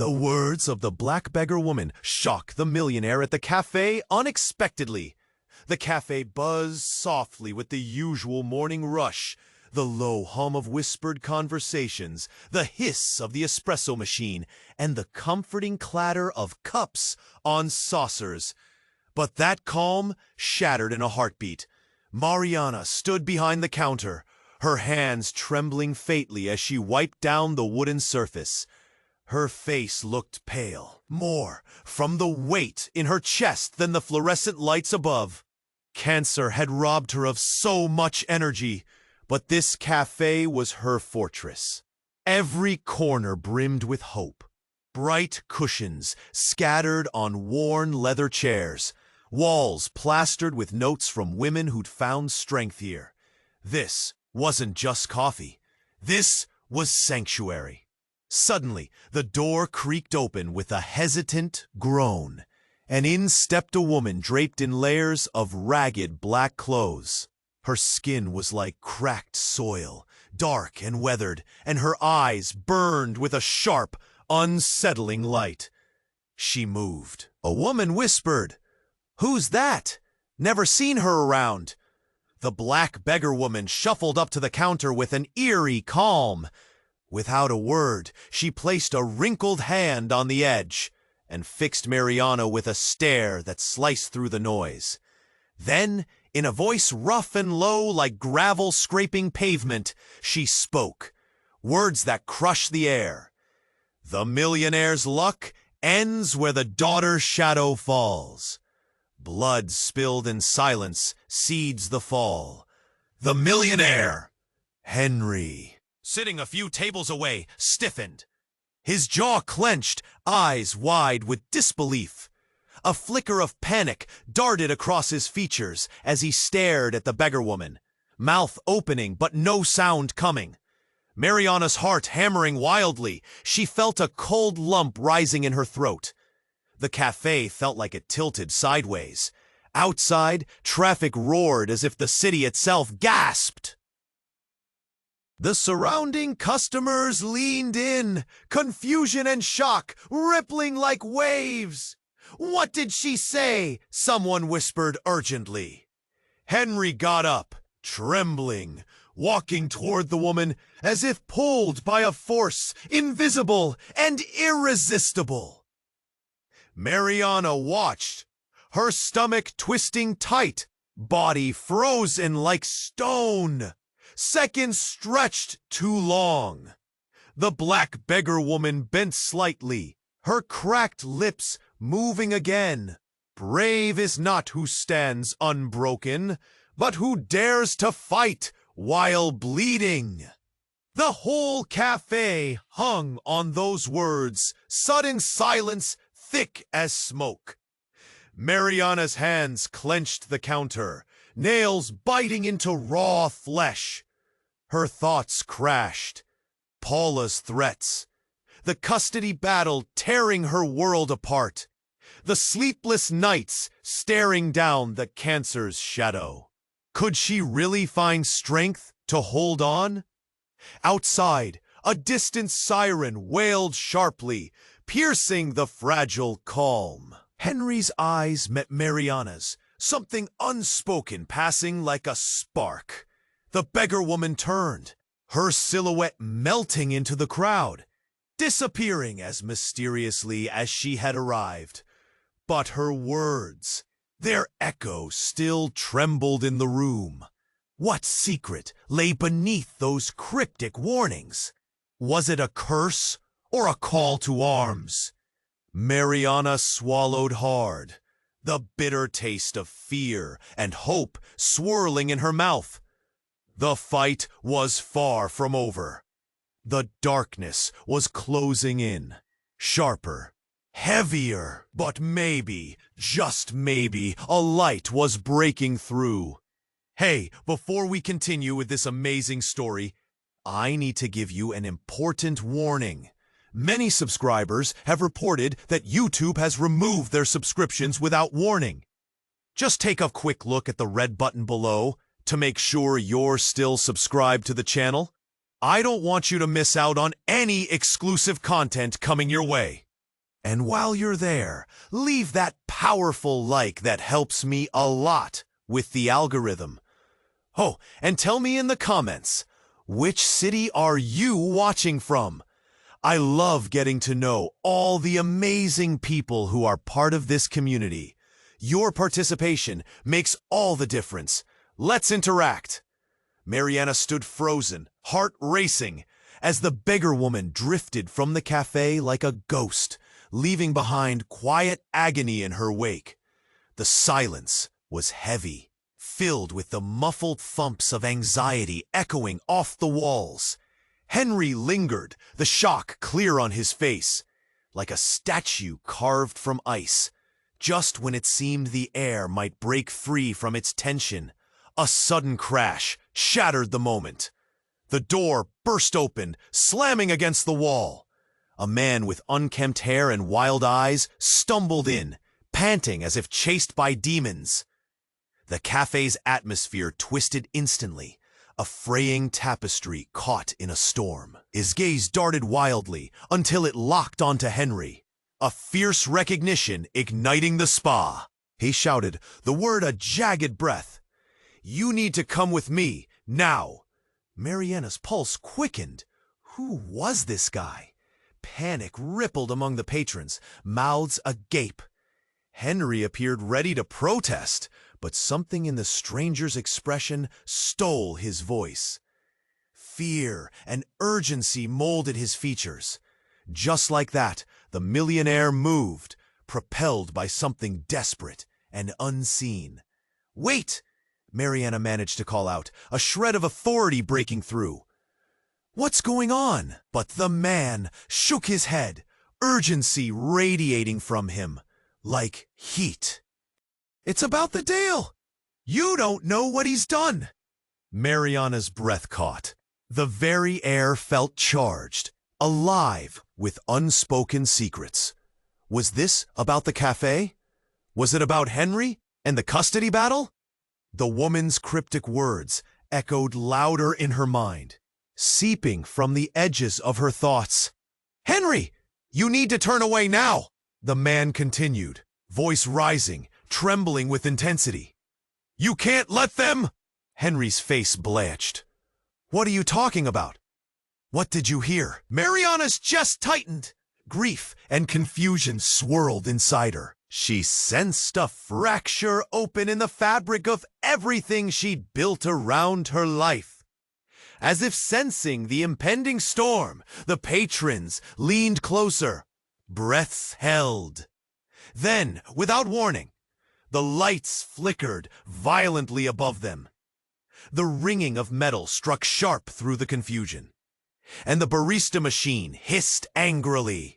The words of the black beggar woman shock the millionaire at the cafe unexpectedly. The cafe buzzed softly with the usual morning rush, the low hum of whispered conversations, the hiss of the espresso machine, and the comforting clatter of cups on saucers. But that calm shattered in a heartbeat. Mariana stood behind the counter, her hands trembling faintly as she wiped down the wooden surface. Her face looked pale, more from the weight in her chest than the fluorescent lights above. Cancer had robbed her of so much energy, but this cafe was her fortress. Every corner brimmed with hope. Bright cushions scattered on worn leather chairs, walls plastered with notes from women who'd found strength here. This wasn't just coffee. This was sanctuary. Suddenly, the door creaked open with a hesitant groan, and in stepped a woman draped in layers of ragged black clothes. Her skin was like cracked soil, dark and weathered, and her eyes burned with a sharp, unsettling light. She moved. A woman whispered, "Who's that? Never seen her around." The black beggar woman shuffled up to the counter with an eerie calm. Without a word, she placed a wrinkled hand on the edge and fixed Mariana with a stare that sliced through the noise. Then, in a voice rough and low like gravel scraping pavement, she spoke, words that crushed the air. "The millionaire's luck ends where the daughter's shadow falls. Blood spilled in silence seeds the fall. The millionaire, Henry," sitting a few tables away, stiffened. His jaw clenched, eyes wide with disbelief. A flicker of panic darted across his features as he stared at the beggar woman, mouth opening but no sound coming. Mariana's heart hammering wildly, she felt a cold lump rising in her throat. The cafe felt like it tilted sideways. Outside, traffic roared as if the city itself gasped. The surrounding customers leaned in, confusion and shock rippling like waves. "What did she say?" someone whispered urgently. Henry got up, trembling, walking toward the woman as if pulled by a force invisible and irresistible. Mariana watched, her stomach twisting tight, body frozen like stone. Seconds stretched too long. The black beggar woman bent slightly, her cracked lips moving again. "Brave is not who stands unbroken, but who dares to fight while bleeding." The whole cafe hung on those words, sudden silence thick as smoke. Mariana's hands clenched the counter, nails biting into raw flesh. Her thoughts crashed. Paula's threats. The custody battle tearing her world apart. The sleepless nights staring down the cancer's shadow. Could she really find strength to hold on? Outside, a distant siren wailed sharply, piercing the fragile calm. Henry's eyes met Mariana's, something unspoken passing like a spark. The beggar woman turned, her silhouette melting into the crowd, disappearing as mysteriously as she had arrived. But her words, their echo still trembled in the room. What secret lay beneath those cryptic warnings? Was it a curse or a call to arms? Mariana swallowed hard, the bitter taste of fear and hope swirling in her mouth. The fight was far from over. The darkness was closing in, sharper, heavier, but maybe, just maybe, a light was breaking through. Hey, before we continue with this amazing story, I need to give you an important warning. Many subscribers have reported that YouTube has removed their subscriptions without warning. Just take a quick look at the red button below to make sure you're still subscribed to the channel. I don't want you to miss out on any exclusive content coming your way. And while you're there, leave that powerful like that helps me a lot with the algorithm. Oh, and tell me in the comments, which city are you watching from? I love getting to know all the amazing people who are part of this community. Your participation makes all the difference. Let's interact. Mariana stood frozen, heart racing, as the beggar woman drifted from the cafe like a ghost, leaving behind quiet agony in her wake. The silence was heavy, filled with the muffled thumps of anxiety echoing off the walls. Henry lingered, the shock clear on his face, like a statue carved from ice. Just when it seemed the air might break free from its tension, a sudden crash shattered the moment. The door burst open, slamming against the wall. A man with unkempt hair and wild eyes stumbled in, panting as if chased by demons. The cafe's atmosphere twisted instantly, a fraying tapestry caught in a storm. His gaze darted wildly until it locked onto Henry, a fierce recognition igniting the spa. He shouted, the word a jagged breath. You need to come with me, now. Mariana's pulse quickened. Who was this guy? Panic rippled among the patrons, mouths agape. Henry appeared ready to protest, but something in the stranger's expression stole his voice. Fear and urgency molded his features. Just like that, the millionaire moved, propelled by something desperate and unseen. Wait! Mariana managed to call out, a shred of authority breaking through. What's going on? But the man shook his head, urgency radiating from him, like heat. It's about the deal. You don't know what he's done. Mariana's breath caught. The very air felt charged, alive with unspoken secrets. Was this about the cafe? Was it about Henry and the custody battle? The woman's cryptic words echoed louder in her mind, seeping from the edges of her thoughts. Henry, you need to turn away now, the man continued, voice rising, trembling with intensity. You can't let them! Henry's face blanched. What are you talking about? What did you hear? Mariana's chest tightened. Grief and confusion swirled inside her. She sensed a fracture open in the fabric of everything she'd built around her life. As if sensing the impending storm, the patrons leaned closer, breaths held. Then, without warning, the lights flickered violently above them. The ringing of metal struck sharp through the confusion, and the barista machine hissed angrily.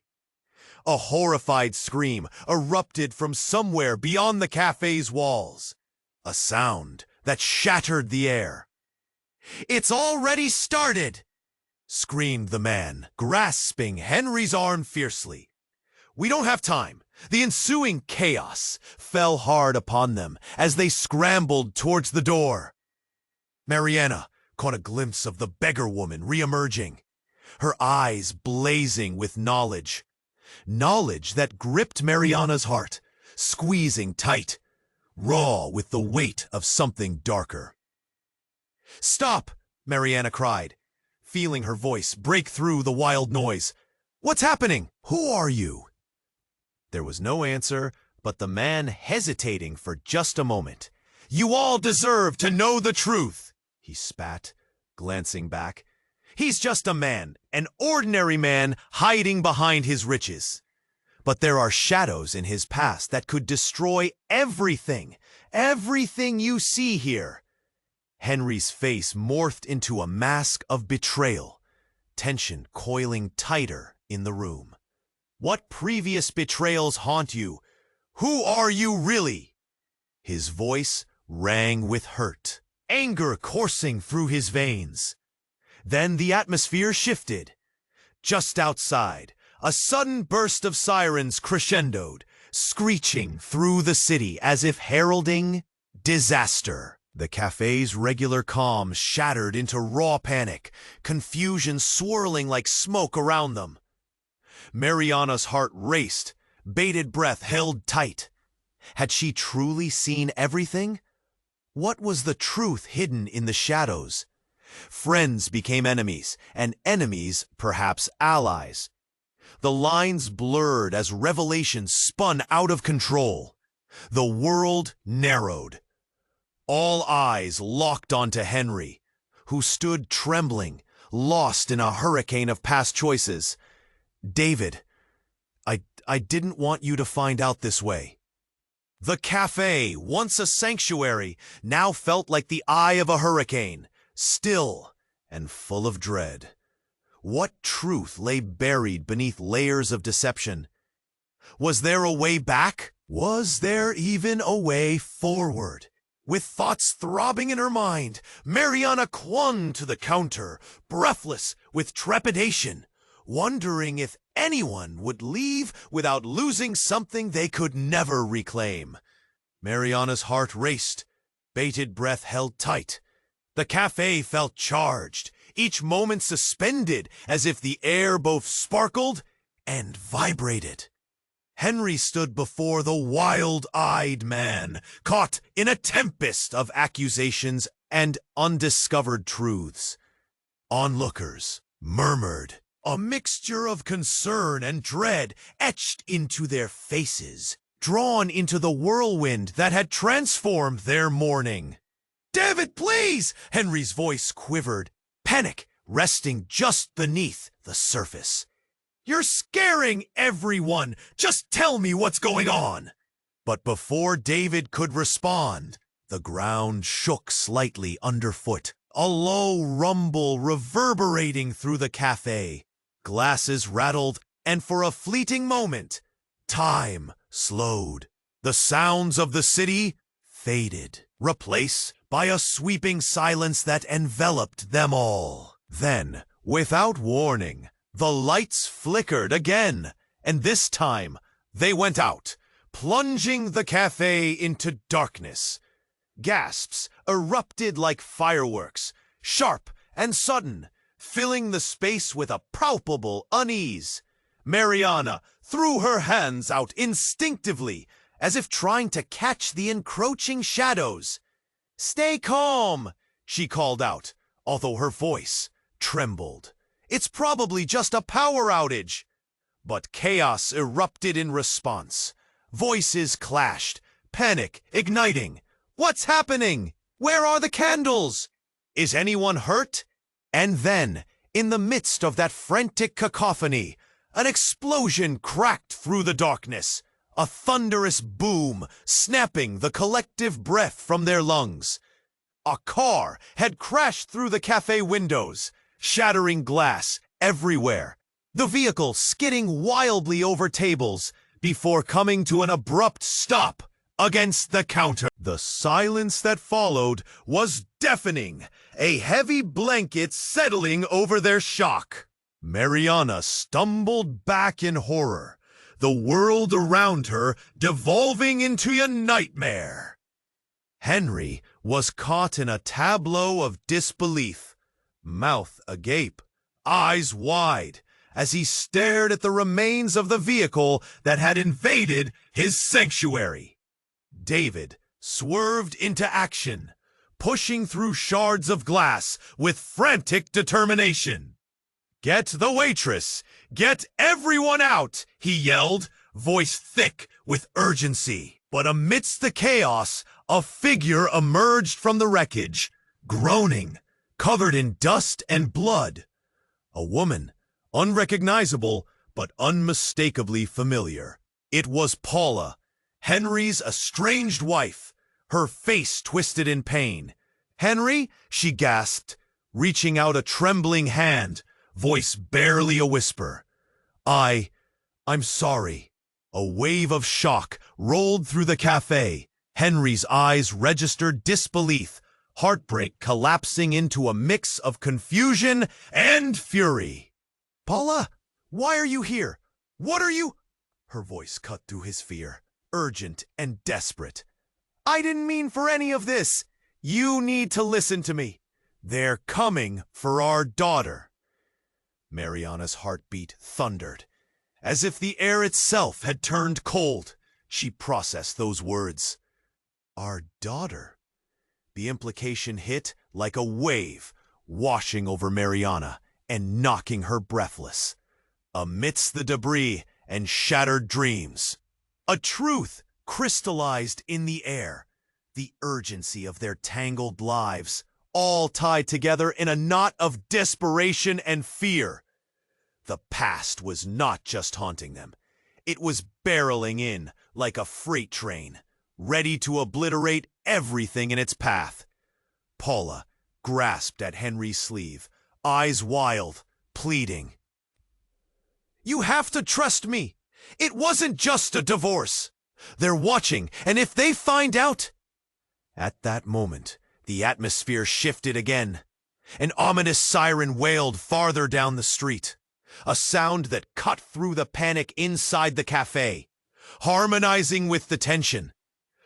A horrified scream erupted from somewhere beyond the cafe's walls, a sound that shattered the air. It's already started, screamed the man, grasping Henry's arm fiercely. We don't have time. The ensuing chaos fell hard upon them as they scrambled towards the door. Mariana caught a glimpse of the beggar woman re-emerging, her eyes blazing with knowledge. Knowledge that gripped Mariana's heart, squeezing tight, raw with the weight of something darker. Stop! Mariana cried, feeling her voice break through the wild noise. What's happening? Who are you? There was no answer, but the man hesitating for just a moment. You all deserve to know the truth, he spat, glancing back. He's just a man, an ordinary man hiding behind his riches. But there are shadows in his past that could destroy everything you see here. Henry's face morphed into a mask of betrayal, tension coiling tighter in the room. What previous betrayals haunt you? Who are you really? His voice rang with hurt, anger coursing through his veins. Then the atmosphere shifted. Just outside, a sudden burst of sirens crescendoed, screeching through the city as if heralding disaster. The cafe's regular calm shattered into raw panic, confusion swirling like smoke around them. Mariana's heart raced, bated breath held tight. Had she truly seen everything? What was the truth hidden in the shadows? Friends became enemies, and enemies perhaps allies. The lines blurred as revelation spun out of control. The world narrowed. All eyes locked onto Henry, who stood trembling, lost in a hurricane of past choices. David, I didn't want you to find out this way. The cafe, once a sanctuary, now felt like the eye of a hurricane, still and full of dread. What truth lay buried beneath layers of deception? Was there a way back? Was there even a way forward? With thoughts throbbing in her mind, Mariana clung to the counter, breathless with trepidation, wondering if anyone would leave without losing something they could never reclaim. Mariana's heart raced, bated breath held tight. The cafe felt charged, each moment suspended as if the air both sparkled and vibrated. Henry stood before the wild-eyed man, caught in a tempest of accusations and undiscovered truths. Onlookers murmured, a mixture of concern and dread etched into their faces, drawn into the whirlwind that had transformed their morning. "David, please!" Henry's voice quivered, panic resting just beneath the surface. "You're scaring everyone! Just tell me what's going on!" But before David could respond, the ground shook slightly underfoot, a low rumble reverberating through the cafe. Glasses rattled, and for a fleeting moment, time slowed. The sounds of the city faded, replaced by a sweeping silence that enveloped them all. Then, without warning, the lights flickered again, and this time they went out, plunging the cafe into darkness. Gasps erupted like fireworks, sharp and sudden, filling the space with a palpable unease. Mariana threw her hands out instinctively, as if trying to catch the encroaching shadows. "Stay calm," she called out, although her voice trembled. "It's probably just a power outage." But chaos erupted in response. Voices clashed, panic igniting. "What's happening? Where are the candles? Is anyone hurt?" And then, in the midst of that frantic cacophony, an explosion cracked through the darkness, a thunderous boom snapping the collective breath from their lungs. A car had crashed through the cafe windows, shattering glass everywhere, the vehicle skidding wildly over tables before coming to an abrupt stop against the counter. The silence that followed was deafening, a heavy blanket settling over their shock. Mariana stumbled back in horror, the world around her devolving into a nightmare. Henry was caught in a tableau of disbelief, mouth agape, eyes wide, as he stared at the remains of the vehicle that had invaded his sanctuary. David swerved into action, pushing through shards of glass with frantic determination. "Get the waitress! Get everyone out!" he yelled, voice thick with urgency. But amidst the chaos, a figure emerged from the wreckage, groaning, covered in dust and blood. A woman, unrecognizable but unmistakably familiar. It was Paula, Henry's estranged wife, her face twisted in pain. "Henry," she gasped, reaching out a trembling hand, voice barely a whisper. I'm sorry." A wave of shock rolled through the cafe. Henry's eyes registered disbelief, heartbreak collapsing into a mix of confusion and fury. "Paula, why are you here? What are you—" Her voice cut through his fear, urgent and desperate. "I didn't mean for any of this. You need to listen to me. They're coming for our daughter." Mariana's heartbeat thundered, As if the air itself had turned cold, she processed those words. Our daughter. The implication hit like a wave, washing over Mariana and knocking her breathless. Amidst the debris and shattered dreams, a truth crystallized in the air, the urgency of their tangled lives, all tied together in a knot of desperation and fear. The past was not just haunting them. It was barreling in like a freight train, ready to obliterate everything in its path. Paula grasped at Henry's sleeve, eyes wild, pleading. You have to trust me. It wasn't just a divorce. They're watching, and if they find out... At that moment, the atmosphere shifted again. An ominous siren wailed farther down the street, a sound that cut through the panic inside the cafe, harmonizing with the tension.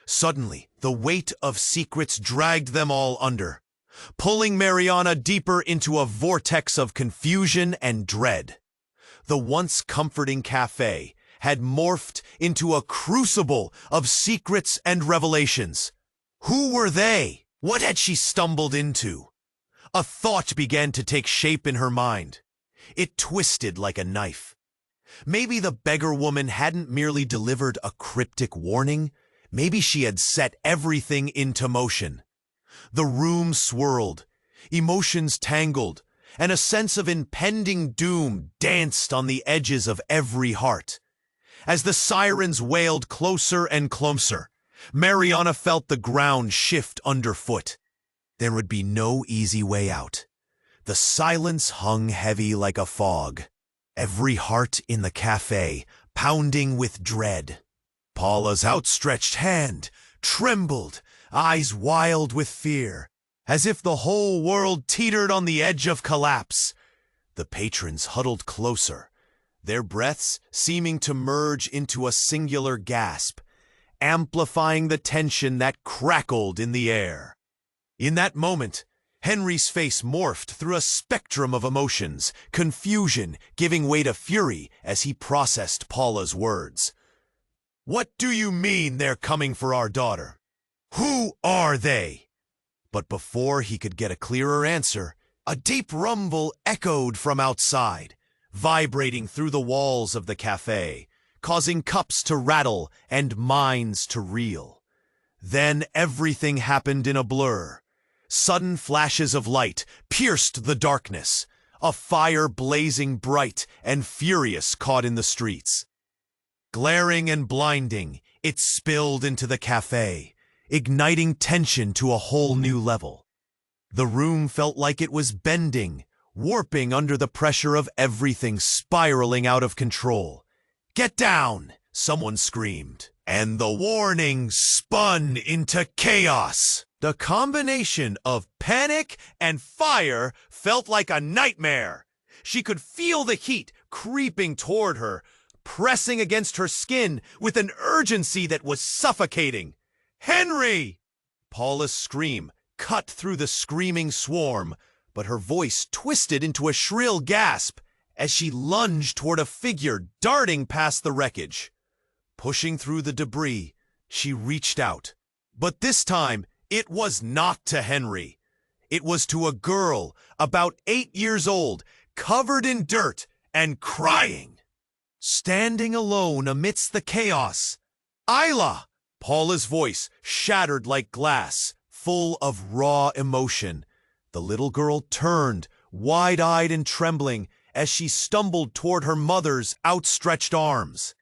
Suddenly, the weight of secrets dragged them all under, pulling Mariana deeper into a vortex of confusion and dread. The once comforting cafe had morphed into a crucible of secrets and revelations. Who were they? What had she stumbled into? A thought began to take shape in her mind. It twisted like a knife. Maybe the beggar woman hadn't merely delivered a cryptic warning. Maybe she had set everything into motion. The room swirled, emotions tangled, and a sense of impending doom danced on the edges of every heart. As the sirens wailed closer and closer, Mariana felt the ground shift underfoot. There would be no easy way out. The silence hung heavy like a fog, every heart in the cafe pounding with dread. Paula's outstretched hand trembled, eyes wild with fear, as if the whole world teetered on the edge of collapse. The patrons huddled closer, their breaths seeming to merge into a singular gasp, amplifying the tension that crackled in the air. In that moment, Henry's face morphed through a spectrum of emotions, confusion giving way to fury as he processed Paula's words. What do you mean they're coming for our daughter? Who are they? But before he could get a clearer answer, a deep rumble echoed from outside, vibrating through the walls of the cafe, causing cups to rattle and minds to reel. Then everything happened in a blur. Sudden flashes of light pierced the darkness, a fire blazing bright and furious caught in the streets. Glaring and blinding, it spilled into the cafe, igniting tension to a whole new level. The room felt like it was bending, warping under the pressure of everything spiraling out of control. Get down! Someone screamed, and the warning spun into chaos. The combination of panic and fire felt like a nightmare. She could feel the heat creeping toward her, pressing against her skin with an urgency that was suffocating. Henry! Paula's scream cut through the screaming swarm, but her voice twisted into a shrill gasp as she lunged toward a figure darting past the wreckage. Pushing through the debris, she reached out. But this time, it was not to Henry. It was to a girl about 8 years old, covered in dirt and crying. Standing alone amidst the chaos. Isla! Paula's voice shattered like glass, full of raw emotion. The little girl turned, wide-eyed and trembling, as she stumbled toward her mother's outstretched arms.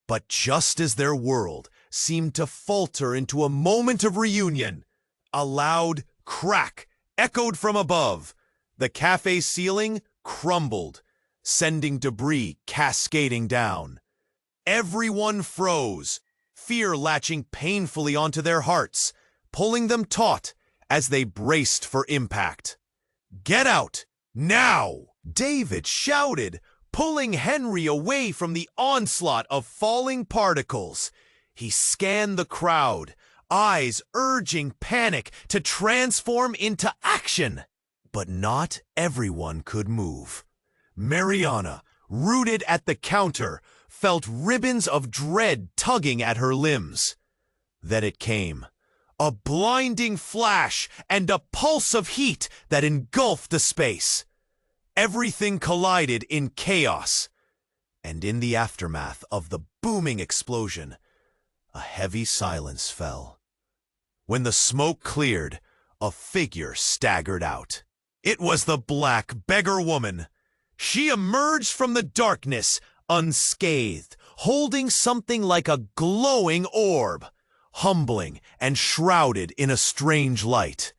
But just as their world seemed to falter into a moment of reunion, a loud crack echoed from above. The cafe ceiling crumbled, sending debris cascading down. Everyone froze, fear latching painfully onto their hearts, pulling them taut as they braced for impact. Get out, now! David shouted, pulling Henry away from the onslaught of falling particles. He scanned the crowd, eyes urging panic to transform into action. But not everyone could move. Mariana, rooted at the counter, felt ribbons of dread tugging at her limbs. Then it came. A blinding flash and a pulse of heat that engulfed the space. Everything collided in chaos. And in the aftermath of the booming explosion, a heavy silence fell. When the smoke cleared, a figure staggered out. It was the black beggar woman. She emerged from the darkness, unscathed, holding something like a glowing orb, humbling and shrouded in a strange light.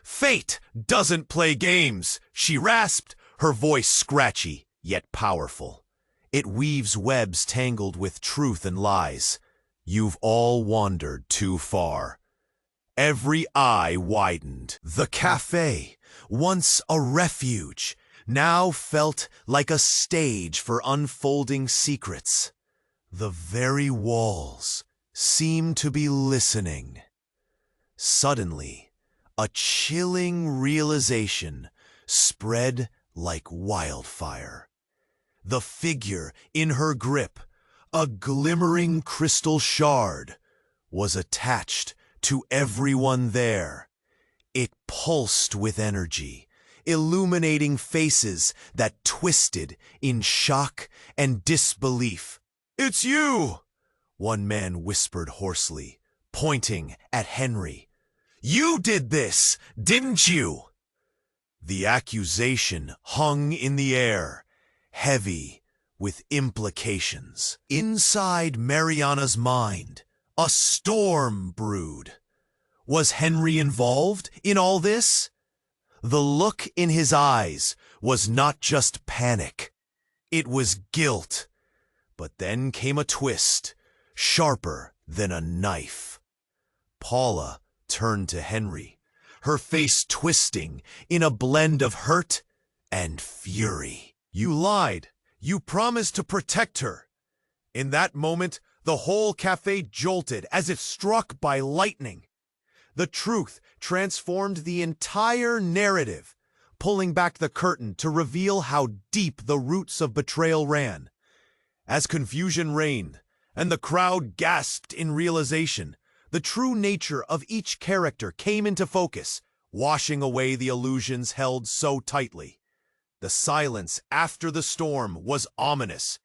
"Fate doesn't play games," she rasped, her voice scratchy yet powerful. "It weaves webs tangled with truth and lies. You've all wandered too far." Every eye widened. The cafe, once a refuge, now felt like a stage for unfolding secrets. The very walls seemed to be listening. Suddenly, a chilling realization spread like wildfire. The figure in her grip, a glimmering crystal shard, was attached to everyone there. It pulsed with energy, illuminating faces that twisted in shock and disbelief. "It's you!" one man whispered hoarsely, pointing at Henry. "You did this, didn't you?" The accusation hung in the air, heavy with implications. Inside Mariana's mind, a storm brewed. Was Henry involved in all this? The look in his eyes was not just panic. It was guilt. But then came a twist, sharper than a knife. Paula turned to Henry, her face twisting in a blend of hurt and fury. "You lied. You promised to protect her." In that moment, the whole cafe jolted as if struck by lightning. The truth transformed the entire narrative, pulling back the curtain to reveal how deep the roots of betrayal ran. As confusion reigned, and the crowd gasped in realization, the true nature of each character came into focus, washing away the illusions held so tightly. The silence after the storm was ominous,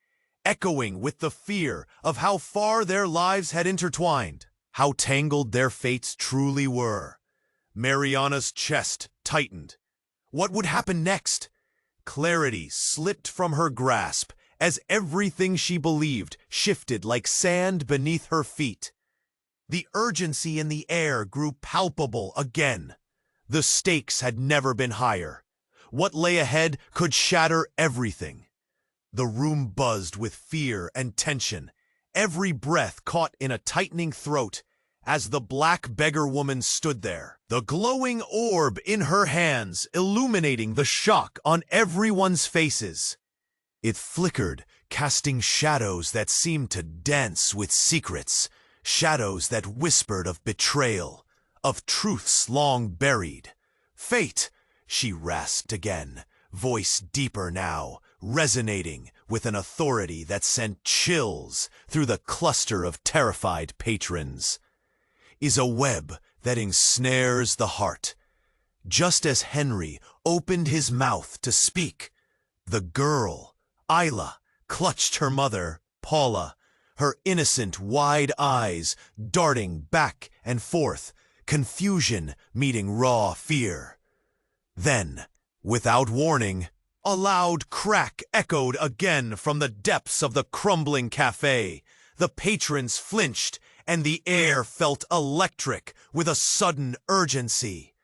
echoing with the fear of how far their lives had intertwined, how tangled their fates truly were. Mariana's chest tightened. What would happen next? Clarity slipped from her grasp as everything she believed shifted like sand beneath her feet. The urgency in the air grew palpable again. The stakes had never been higher. What lay ahead could shatter everything. The room buzzed with fear and tension, every breath caught in a tightening throat as the black beggar woman stood there, the glowing orb in her hands illuminating the shock on everyone's faces. It flickered, casting shadows that seemed to dance with secrets, shadows that whispered of betrayal, of truths long buried. "Fate," she rasped again, voice deeper now, resonating with an authority that sent chills through the cluster of terrified patrons, "is a web that ensnares the heart." Just as Henry opened his mouth to speak, the girl, Isla, clutched her mother, Paula, her innocent wide eyes darting back and forth, confusion meeting raw fear. Then, without warning, a loud crack echoed again from the depths of the crumbling cafe. The patrons flinched, and the air felt electric with a sudden urgency.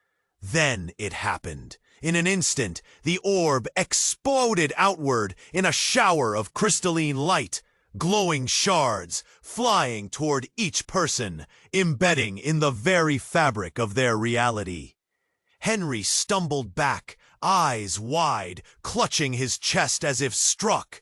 Then it happened. In an instant, the orb exploded outward in a shower of crystalline light, glowing shards flying toward each person, embedding in the very fabric of their reality. Henry stumbled back, eyes wide, clutching his chest as if struck.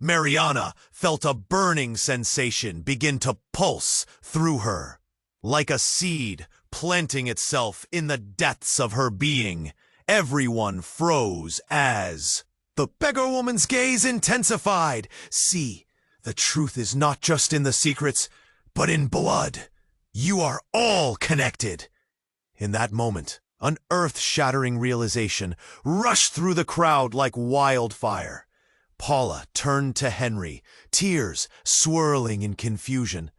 Mariana felt a burning sensation begin to pulse through her, like a seed planting itself in the depths of her being. Everyone froze as the beggar woman's gaze intensified. "See, The truth is not just in the secrets, but in blood. You are all connected. In that moment, an earth-shattering realization rushed through the crowd like wildfire. Paula turned to Henry, tears swirling in confusion.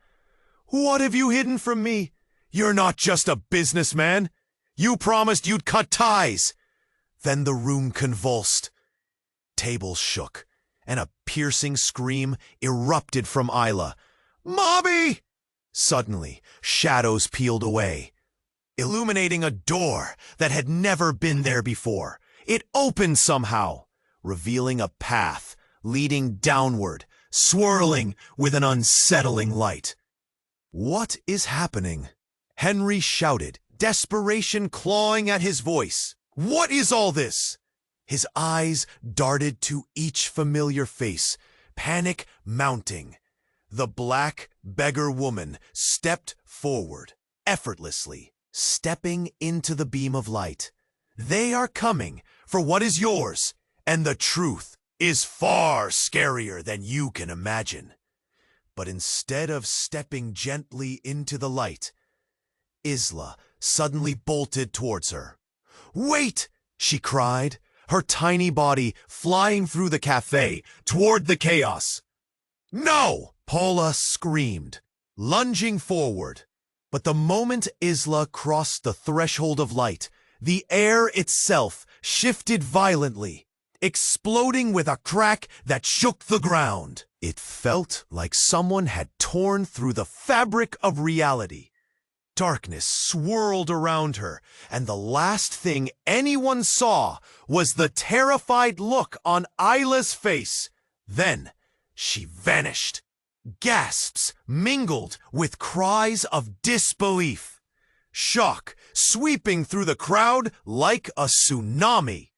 "What have you hidden from me? You're not just a businessman. You promised you'd cut ties." Then the room convulsed. Tables shook, and a piercing scream erupted from Isla. "Mobby!" Suddenly, shadows peeled away, illuminating a door that had never been there before. It opened somehow, revealing a path leading downward, swirling with an unsettling light. "What is happening?" Henry shouted, desperation clawing at his voice. "What is all this?" His eyes darted to each familiar face, panic mounting. The black beggar woman stepped forward, effortlessly, stepping into the beam of light. "They are coming for what is yours, and the truth is far scarier than you can imagine." But instead of stepping gently into the light, Isla suddenly bolted towards her. "Wait!" she cried, her tiny body flying through the cafe toward the chaos. "No!" Paula screamed, lunging forward. But the moment Isla crossed the threshold of light, the air itself shifted violently, exploding with a crack that shook the ground. It felt like someone had torn through the fabric of reality. Darkness swirled around her, and the last thing anyone saw was the terrified look on Isla's face. Then she vanished. Gasps mingled with cries of disbelief. Shock sweeping through the crowd like a tsunami.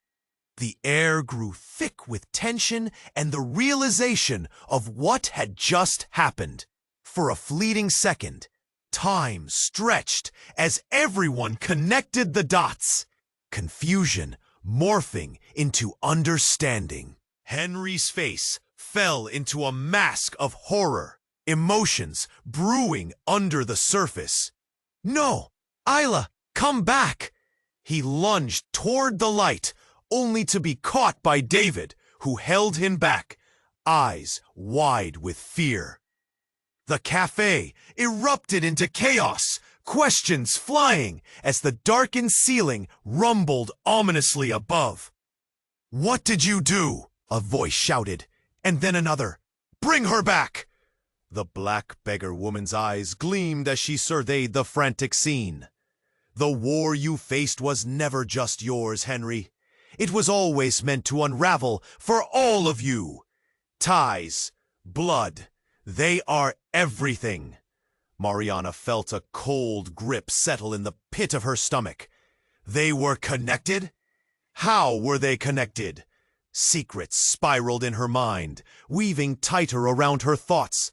The air grew thick with tension and the realization of what had just happened. For a fleeting second, time stretched as everyone connected the dots. Confusion morphing into understanding. Henry's face fell into a mask of horror, emotions brewing under the surface. "No! Isla, come back!" He lunged toward the light, only to be caught by David, who held him back, eyes wide with fear. The cafe erupted into chaos, questions flying as the darkened ceiling rumbled ominously above. "What did you do?" a voice shouted, and then another. "Bring her back!" The black beggar woman's eyes gleamed as she surveyed the frantic scene. "The war you faced was never just yours, Henry. It was always meant to unravel for all of you. Ties, blood, they are everything." Mariana felt a cold grip settle in the pit of her stomach. They were connected? How were they connected? Secrets spiraled in her mind, weaving tighter around her thoughts,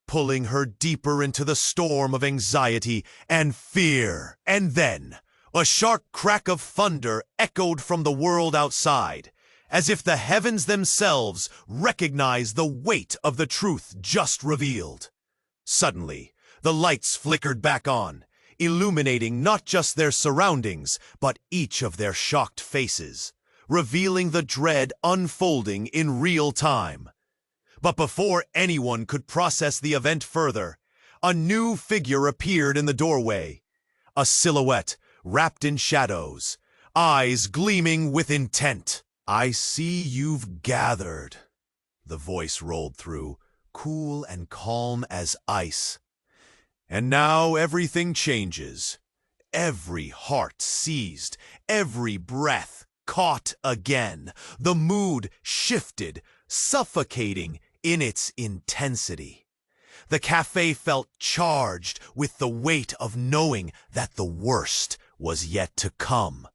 pulling her deeper into the storm of anxiety and fear. And then, a sharp crack of thunder echoed from the world outside, as if the heavens themselves recognized the weight of the truth just revealed. Suddenly, the lights flickered back on, illuminating not just their surroundings, but each of their shocked faces, revealing the dread unfolding in real time. But before anyone could process the event further, a new figure appeared in the doorway, a silhouette wrapped in shadows, eyes gleaming with intent. "I see you've gathered," the voice rolled through, cool and calm as ice. "And now everything changes. Every heart seized, every breath caught again. The mood shifted, suffocating in its intensity. The cafe felt charged with the weight of knowing that the worst was yet to come.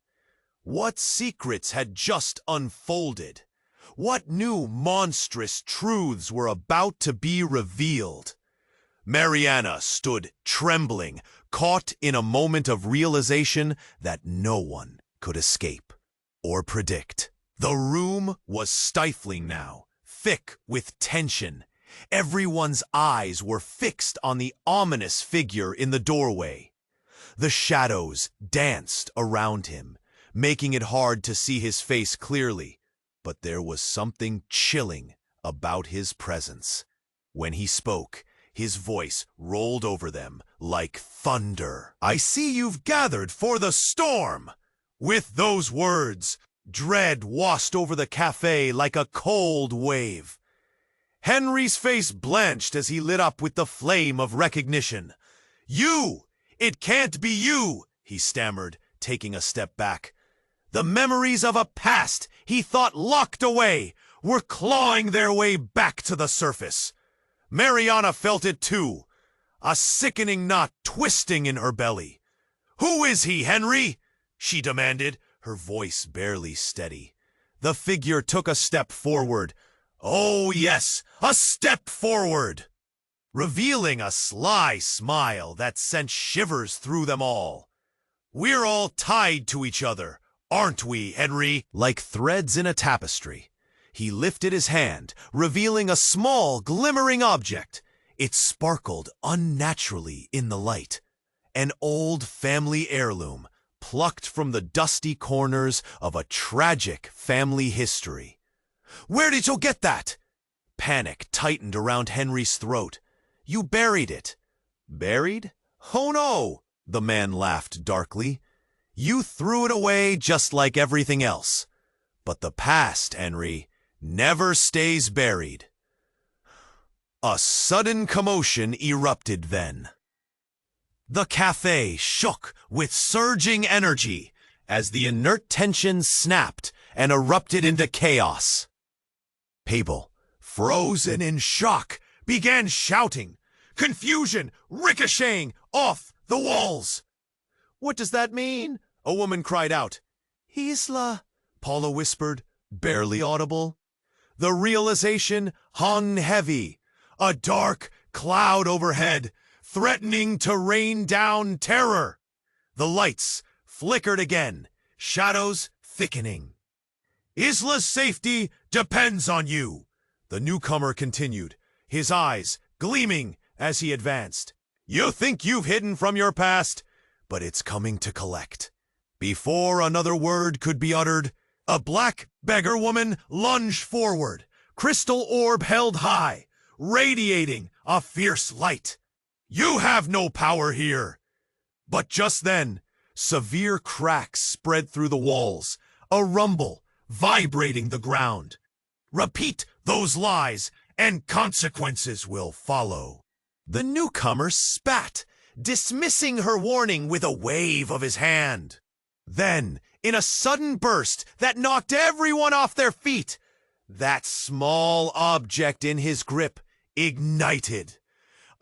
What secrets had just unfolded? What new monstrous truths were about to be revealed? Mariana stood trembling, caught in a moment of realization that no one could escape or predict. The room was stifling now, thick with tension, Everyone's eyes were fixed on the ominous figure in the doorway. The shadows danced around him, making it hard to see his face clearly, but there was something chilling about his presence. When he spoke, his voice rolled over them like thunder. "I see you've gathered for the storm!" With those words, dread washed over the cafe like a cold wave. Henry's face blanched as he lit up with the flame of recognition. "You! It can't be you!" he stammered, taking a step back. The memories of a past he thought locked away were clawing their way back to the surface. Mariana felt it too, a sickening knot twisting in her belly. "Who is he, Henry?" she demanded, her voice barely steady. The figure took a step forward. Oh yes, a step forward, revealing a sly smile that sent shivers through them all. "We're all tied to each other, aren't we, Henry?" Like threads in a tapestry. He lifted his hand, revealing a small, glimmering object. It sparkled unnaturally in the light. An old family heirloom, plucked from the dusty corners of a tragic family history. "Where did you get that?" Panic tightened around Henry's throat. "You buried it." "Buried? Oh no!" the man laughed darkly. "You threw it away just like everything else. But the past, Henry, never stays buried." A sudden commotion erupted then. The cafe shook with surging energy as the inert tension snapped and erupted into chaos. People, frozen in shock, began shouting, confusion ricocheting off the walls. "What does that mean?" a woman cried out. "Isla," Paula whispered, barely audible. The realization hung heavy, a dark cloud overhead, threatening to rain down terror. The lights flickered again, shadows thickening. "Isla's safety depends on you," the newcomer continued, his eyes gleaming as he advanced. "You think you've hidden from your past, but it's coming to collect." Before another word could be uttered, a black beggar woman lunged forward, crystal orb held high, radiating a fierce light. "You have no power here." But just then, severe cracks spread through the walls, a rumble vibrating the ground. "Repeat those lies, and consequences will follow." The newcomer spat, dismissing her warning with a wave of his hand. Then, in a sudden burst that knocked everyone off their feet, that small object in his grip ignited.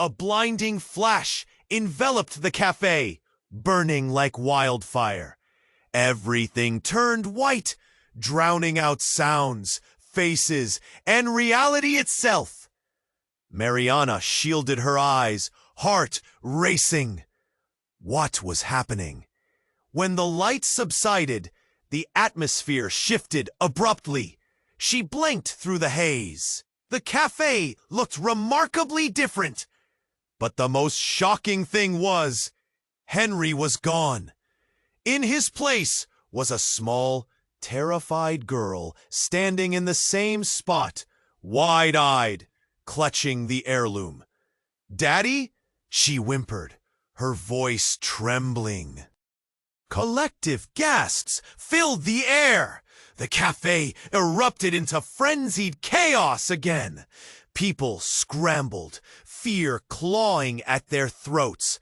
A blinding flash enveloped the cafe, burning like wildfire. Everything turned white, drowning out sounds, faces, and reality itself. Mariana shielded her eyes, heart racing. What was happening? When the light subsided, the atmosphere shifted abruptly. She blinked through the haze. The cafe looked remarkably different. But the most shocking thing was, Henry was gone. In his place was a small, terrified girl standing in the same spot, wide-eyed, clutching the heirloom. "Daddy?" she whimpered, her voice trembling. Collective gasps filled the air. The cafe erupted into frenzied chaos again. People scrambled, fear clawing at their throats.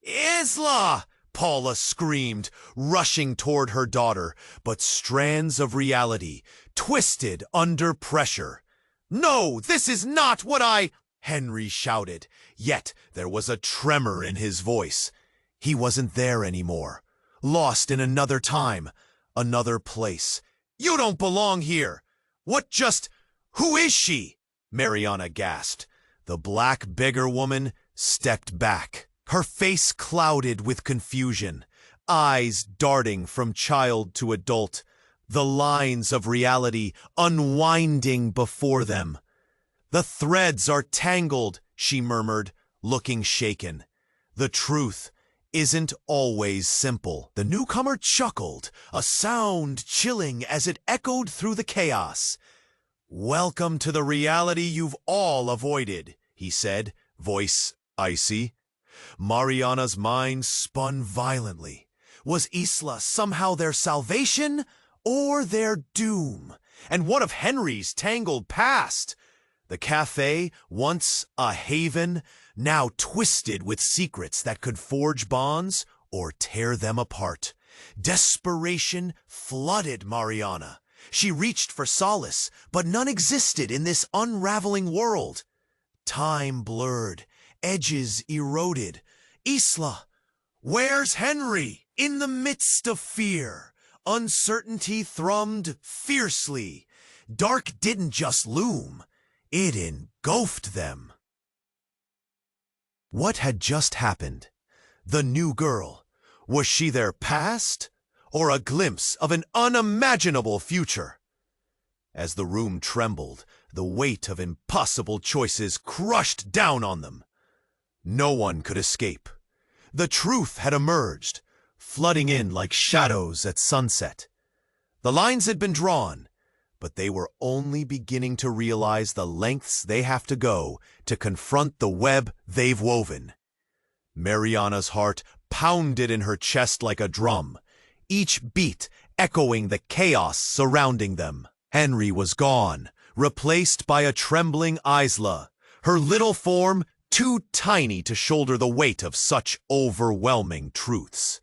"Isla!" Paula screamed, rushing toward her daughter, but strands of reality twisted under pressure. "No, this is not what Henry shouted, yet there was a tremor in his voice. He wasn't there anymore, lost in another time, another place. "You don't belong here. Who is she?" Mariana gasped. The black beggar woman stepped back, her face clouded with confusion, eyes darting from child to adult, the lines of reality unwinding before them. The threads are tangled, she murmured, looking shaken. The truth isn't always simple. The newcomer chuckled, a sound chilling as it echoed through the chaos. Welcome to the reality you've all avoided, he said, voice icy. Mariana's mind spun violently. Was Isla somehow their salvation or their doom? And what of Henry's tangled past? The cafe, once a haven, now twisted with secrets that could forge bonds or tear them apart. Desperation flooded Mariana. She reached for solace, but none existed in this unraveling world. Time blurred, edges eroded. Isla, where's Henry? In the midst of fear, uncertainty thrummed fiercely. Dark didn't just loom, it engulfed them. What had just happened? The new girl, was she their past, or a glimpse of an unimaginable future? As the room trembled, the weight of impossible choices crushed down on them. No one could escape. The truth had emerged, flooding in like shadows at sunset. The lines had been drawn, but they were only beginning to realize the lengths they have to go to confront the web they've woven. Mariana's heart pounded in her chest like a drum, each beat echoing the chaos surrounding them. Henry was gone, replaced by a trembling Isla, her little form too tiny to shoulder the weight of such overwhelming truths.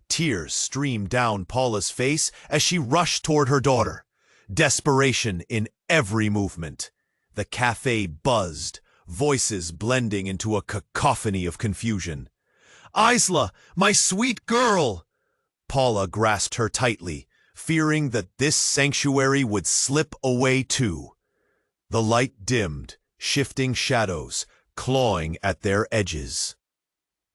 Tears streamed down Paula's face as she rushed toward her daughter, desperation in every movement. The cafe buzzed, voices blending into a cacophony of confusion. "Isla, my sweet girl!" Paula grasped her tightly, fearing that this sanctuary would slip away too. The light dimmed, shifting shadows, clawing at their edges.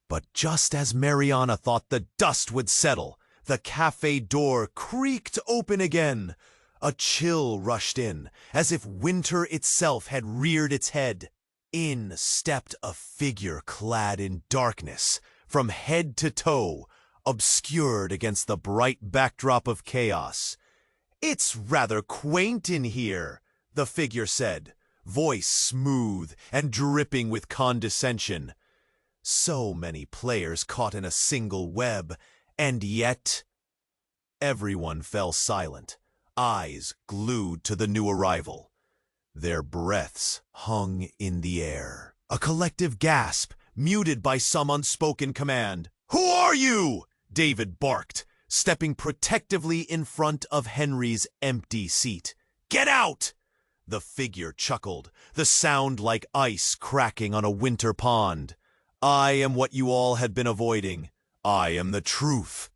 But just as Mariana thought the dust would settle, the cafe door creaked open again. A chill rushed in, as if winter itself had reared its head. In stepped a figure clad in darkness, from head to toe, obscured against the bright backdrop of chaos. "It's rather quaint in here," the figure said, voice smooth and dripping with condescension. So many players caught in a single web, and yet... Everyone fell silent, eyes glued to the new arrival. Their breaths hung in the air. A collective gasp, muted by some unspoken command. "Who are you?" David barked, stepping protectively in front of Henry's empty seat. "Get out!" The figure chuckled, the sound like ice cracking on a winter pond. "I am what you all had been avoiding. I am the truth."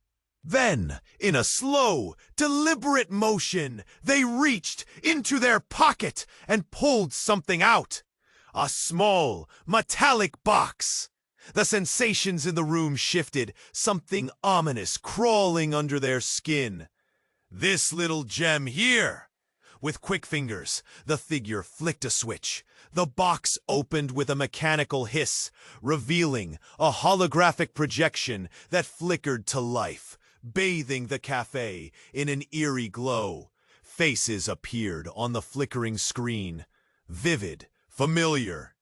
Then, in a slow, deliberate motion, they reached into their pocket and pulled something out. A small, metallic box. The sensations in the room shifted, something ominous crawling under their skin. "This little gem here." With quick fingers, the figure flicked a switch. The box opened with a mechanical hiss, revealing a holographic projection that flickered to life, bathing the cafe in an eerie glow. Faces appeared on the flickering screen, vivid, familiar.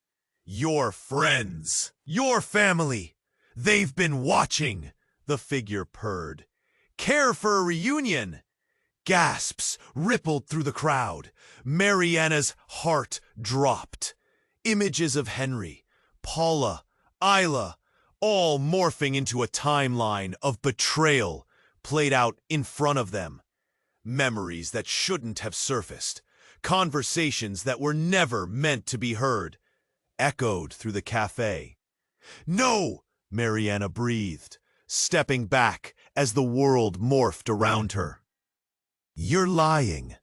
"Your friends, your family. They've been watching," the figure purred. "Care for a reunion?" Gasps rippled through the crowd. Mariana's heart dropped. Images of Henry, Paula, Isla, all morphing into a timeline of betrayal played out in front of them. Memories that shouldn't have surfaced. Conversations that were never meant to be heard. Echoed through the cafe. "No!" Mariana breathed, stepping back as the world morphed around her. "You're lying."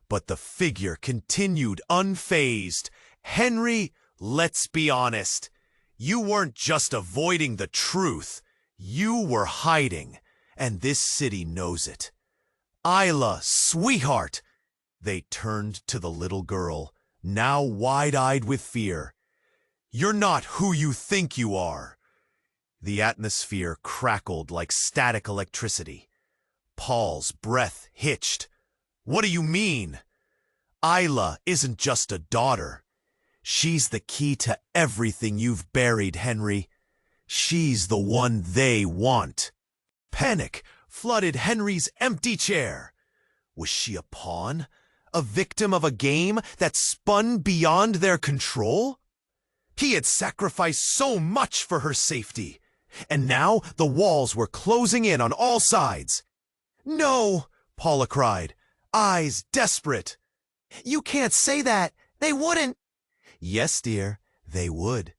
But the figure continued unfazed. "Henry, let's be honest. You weren't just avoiding the truth. You were hiding, and this city knows it. Isla, sweetheart." They turned to the little girl, now wide-eyed with fear. "You're not who you think you are." The atmosphere crackled like static electricity. Paul's breath hitched. "What do you mean?" "Isla isn't just a daughter. She's the key to everything you've buried, Henry. She's the one they want." Panic flooded Henry's empty chair. Was she a pawn? A victim of a game that spun beyond their control? He had sacrificed so much for her safety, and now the walls were closing in on all sides. "No!" Paula cried, eyes desperate. "You can't say that. They wouldn't." "Yes, dear, they would."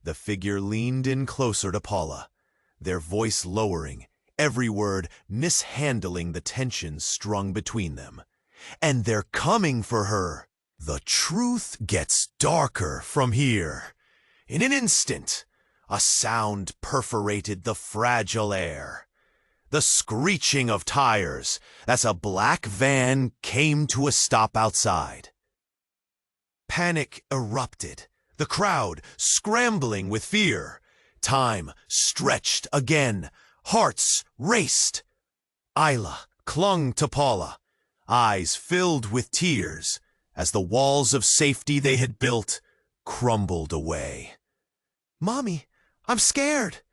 The figure leaned in closer to Paula, their voice lowering, every word mishandling the tension strung between them. "And they're coming for her. The truth gets darker from here." In an instant, a sound perforated the fragile air. The screeching of tires as a black van came to a stop outside. Panic erupted, the crowd scrambling with fear. Time stretched again. Hearts raced. Isla clung to Paula, eyes filled with tears as the walls of safety they had built crumbled away. "Mommy, I'm scared."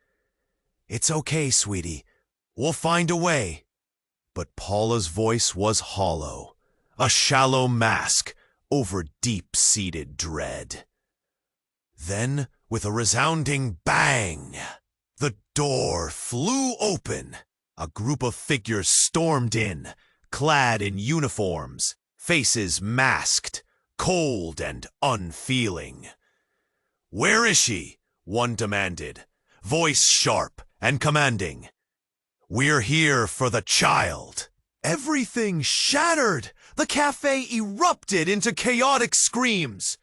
"It's okay, sweetie. We'll find a way." But Paula's voice was hollow, a shallow mask over deep-seated dread. Then, with a resounding bang, the door flew open. A group of figures stormed in, clad in uniforms, faces masked, cold and unfeeling. "Where is she?" one demanded, voice sharp and commanding. "We're here for the child." Everything shattered. The cafe erupted into chaotic screams.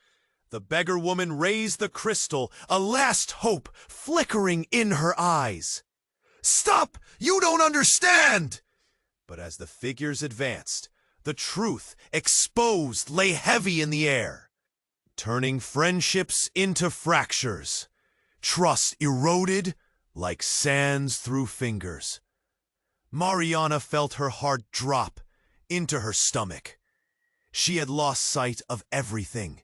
The beggar woman raised the crystal, a last hope flickering in her eyes. "Stop! You don't understand!" But as the figures advanced, the truth exposed lay heavy in the air, turning friendships into fractures. Trust eroded like sands through fingers. Mariana felt her heart drop into her stomach. She had lost sight of everything.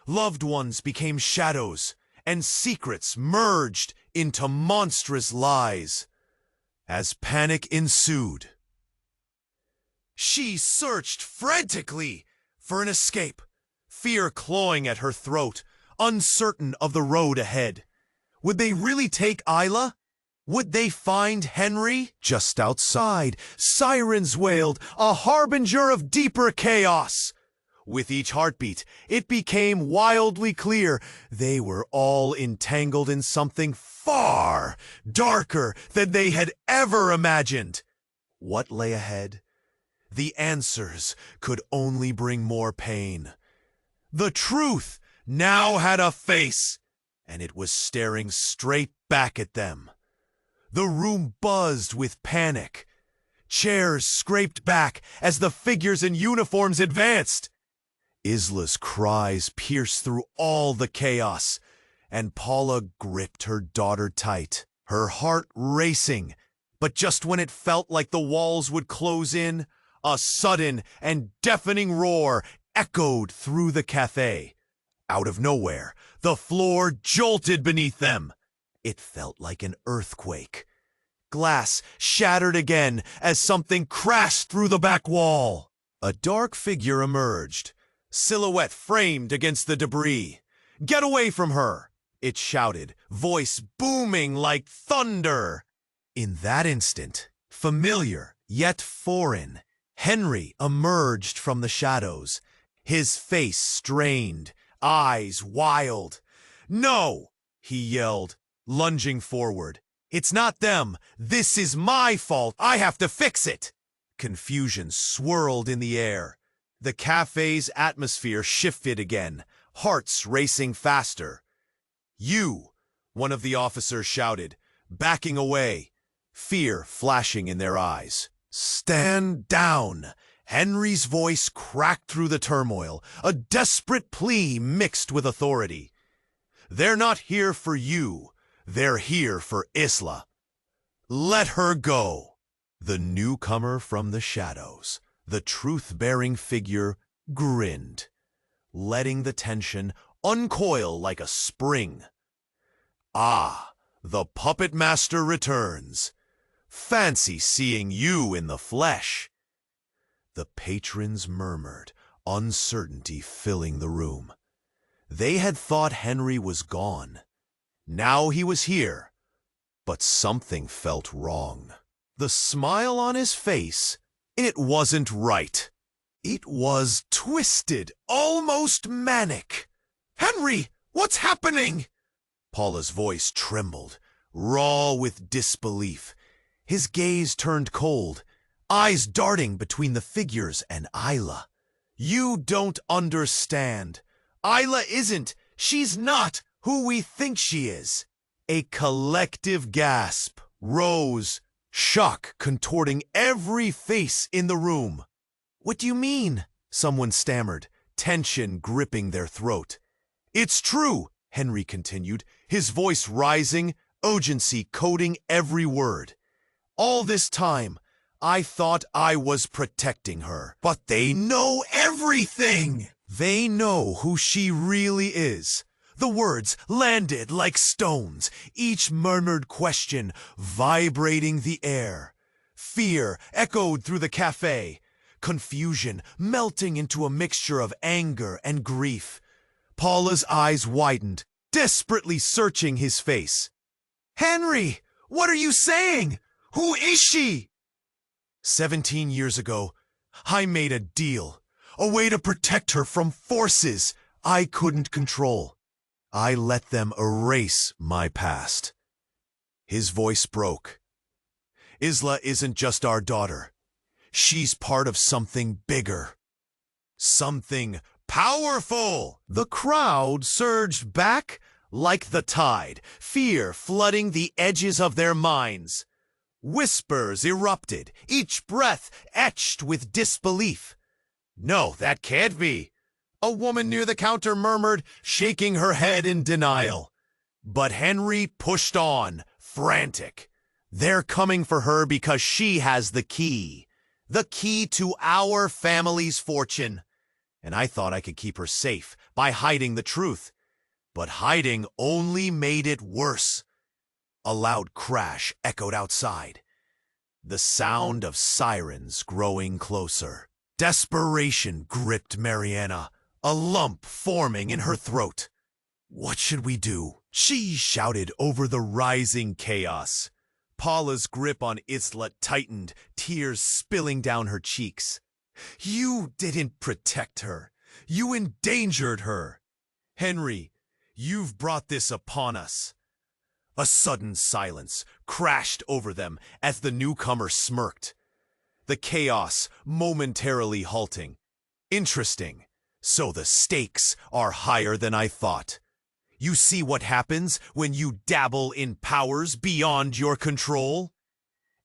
Loved ones became shadows, and secrets merged into monstrous lies. As panic ensued, she searched frantically for an escape, fear clawing at her throat, uncertain of the road ahead. Would they really take Isla? Would they find Henry? Just outside, sirens wailed, a harbinger of deeper chaos. With each heartbeat, it became wildly clear they were all entangled in something far darker than they had ever imagined. What lay ahead? The answers could only bring more pain. The truth now had a face, and it was staring straight back at them. The room buzzed with panic. Chairs scraped back as the figures in uniforms advanced. Isla's cries pierced through all the chaos, and Paula gripped her daughter tight, her heart racing. But just when it felt like the walls would close in, a sudden and deafening roar echoed through the cafe. Out of nowhere, the floor jolted beneath them. It felt like an earthquake. Glass shattered again as something crashed through the back wall. A dark figure emerged, silhouette framed against the debris. "Get away from her!" it shouted, voice booming like thunder. In that instant, familiar yet foreign, Henry emerged from the shadows, his face strained, eyes wild. "No!" he yelled, lunging forward. "It's not them. This is my fault. I have to fix it." Confusion swirled in the air. The cafe's atmosphere shifted again, hearts racing faster. "You!" one of the officers shouted, backing away, fear flashing in their eyes. "Stand down!" Henry's voice cracked through the turmoil, a desperate plea mixed with authority. They're not here for you. They're here for Isla. Let her go. The newcomer from the shadows, the truth-bearing figure, grinned, letting the tension uncoil like a spring. Ah, the puppet master returns. Fancy seeing you in the flesh. The patrons murmured, uncertainty filling the room. They had thought Henry was gone. Now he was here, but something felt wrong. The smile on his face, it wasn't right. It was twisted, almost manic. Henry, what's happening? Paula's voice trembled, raw with disbelief. His gaze turned cold, eyes darting between the figures and Isla. You don't understand. Isla isn't. She's not who we think she is. A collective gasp rose, shock contorting every face in the room. What do you mean? Someone stammered, tension gripping their throat. It's true, Henry continued, his voice rising, urgency coating every word. All this time, I thought I was protecting her. But they know everything! They know who she really is. The words landed like stones, each murmured question vibrating the air. Fear echoed through the cafe, confusion melting into a mixture of anger and grief. Paula's eyes widened, desperately searching his face. Henry, what are you saying? Who is she? 17 years ago, I made a deal, a way to protect her from forces I couldn't control. I let them erase my past. His voice broke. Isla isn't just our daughter. She's part of something bigger. Something powerful! The crowd surged back like the tide, fear flooding the edges of their minds. Whispers erupted, each breath etched with disbelief. No, that can't be. A woman near the counter murmured, shaking her head in denial. But Henry pushed on, frantic. They're coming for her because she has the key to our family's fortune. And I thought I could keep her safe by hiding the truth. But hiding only made it worse. A loud crash echoed outside. The sound of sirens growing closer. Desperation gripped Mariana, a lump forming in her throat. What should we do? She shouted over the rising chaos. Paula's grip on Isla tightened, tears spilling down her cheeks. You didn't protect her. You endangered her. Henry, you've brought this upon us. A sudden silence crashed over them as the newcomer smirked. The chaos momentarily halting. Interesting. So the stakes are higher than I thought. You see what happens when you dabble in powers beyond your control?